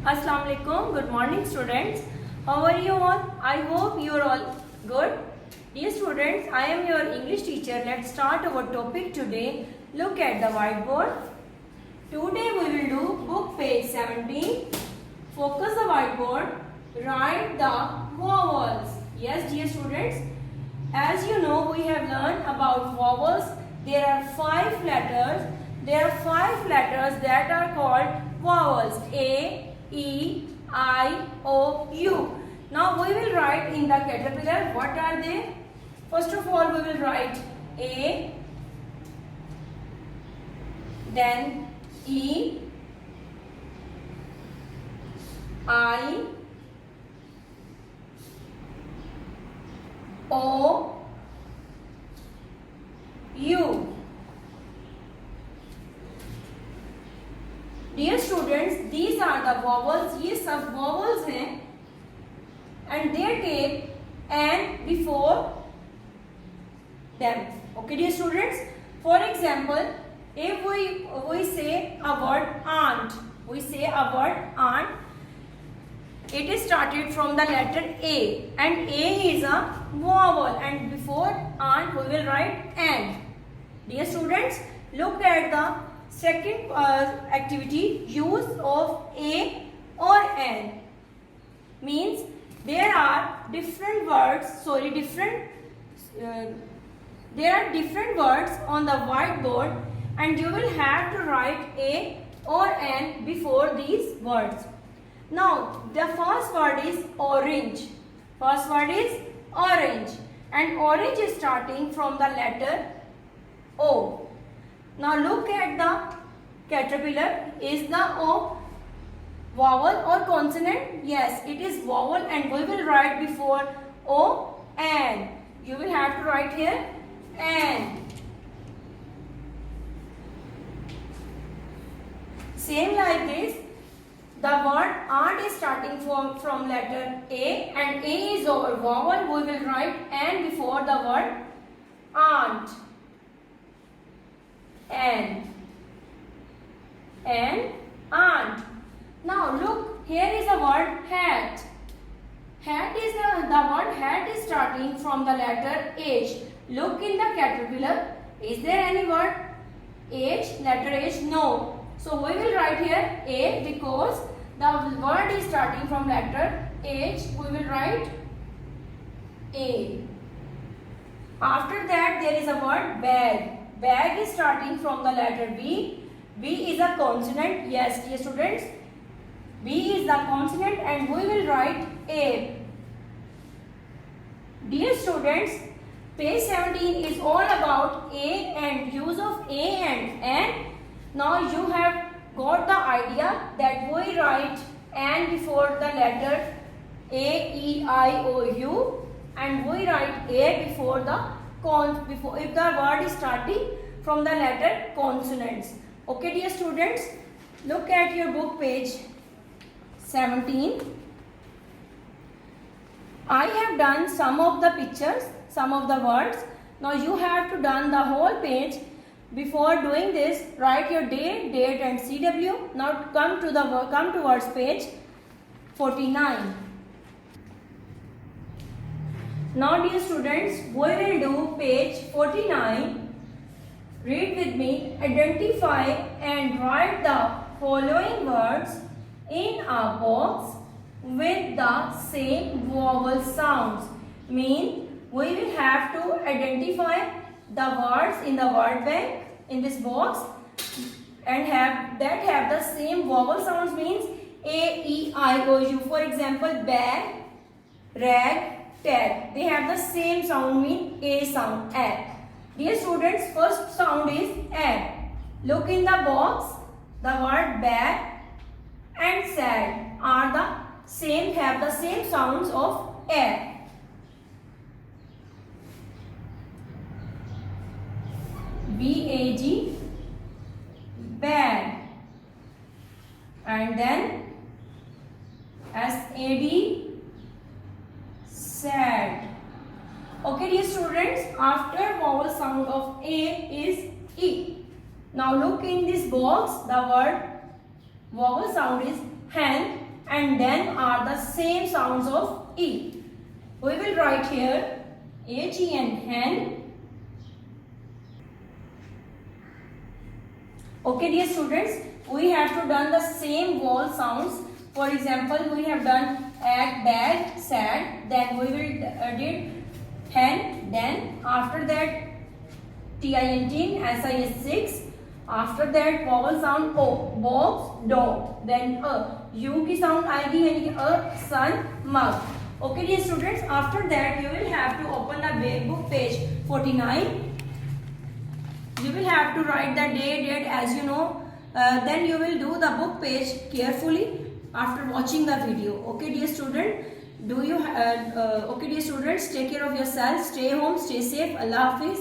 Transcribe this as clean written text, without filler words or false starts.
Assalamu alaikum. Good morning, students. How are you all? I hope you are all good. Dear students, I am your English teacher. Let's start our topic today. Look at the whiteboard. Today we will do book page 17. Focus the whiteboard. Write the vowels. Yes, dear students. As you know, we have learned about vowels. There are 5 letters. There are 5 letters that are called vowels. A, E, I, O, U. Now we will write in the caterpillar. What are they? First of all, we will write A, then E, I, O, U. Dear students, these are the vowels. ये सब vowels हैं and they take an before them. Okay, dear students. For example, if we say a word aunt, it is started from the letter A, and A is a vowel, and before aunt we will write an. Dear students, look at the second activity, use of A or an. Means there are different words, there are different words on the whiteboard, and you will have to write A or an before these words. Now the first word is orange. And orange is starting from the letter O. Now look at the caterpillar. Is the O vowel or consonant? Yes, it is vowel, and we will write before O an. You will have to write here an. Same like this, the word aunt is starting from letter A, and A is our vowel. We will write an before the word aunt. An, aunt. Now look, here is the word hat. The word hat is starting from the letter H. Look in the caterpillar. Is there any word H? Letter H? No. So we will write here A because the word is starting from letter H. We will write A. After that there is a word bag. Bag is starting from the letter B. B is a consonant. Yes, dear students. B is the consonant, and we will write A. Dear students, page 17 is all about A and use of A and an. Now you have got the idea that we write an before the letter A, E, I, O, U, and we write A before the if the word is starting from the letter consonants. Okay, dear students, look at your book page 17. I have done some of the pictures, some of the words. Now you have to done the whole page. Before doing this, write your date and CW. Now come towards page 49. Now dear students, we will do page 49. Read with me. Identify and write the following words in a box with the same vowel sounds. Mean we will have to identify the words in the word bank in this box and have the same vowel sounds. Means A, E, I, O, U. For example, bag, rag, tag. They have the same sound, mean A sound, A. Dear students, first sound is A. Look in the box. The word bag and sad are the same, have the same sounds of A. B-A-G, bag. And then S-A-D, sad. Okay, dear students, after vowel sound of A is E. Now look in this box, the word vowel sound is hen, and then are the same sounds of E. We will write here HEN, hen. Okay dear students, we have to done the same vowel sounds. For example, we have done at, bad, sad, then we will did hen, then after that TINT, SIS6, after that vowel sound O, box, dog, then U की sound आएगी यानी कि sun, mug. Okay dear students, after that you will have to open the book page 49. You will have to write the date as you know. Then you will do the book page carefully after watching the video. Okay dear student, okay dear students, take care of yourself, stay home, stay safe. Allah Hafiz.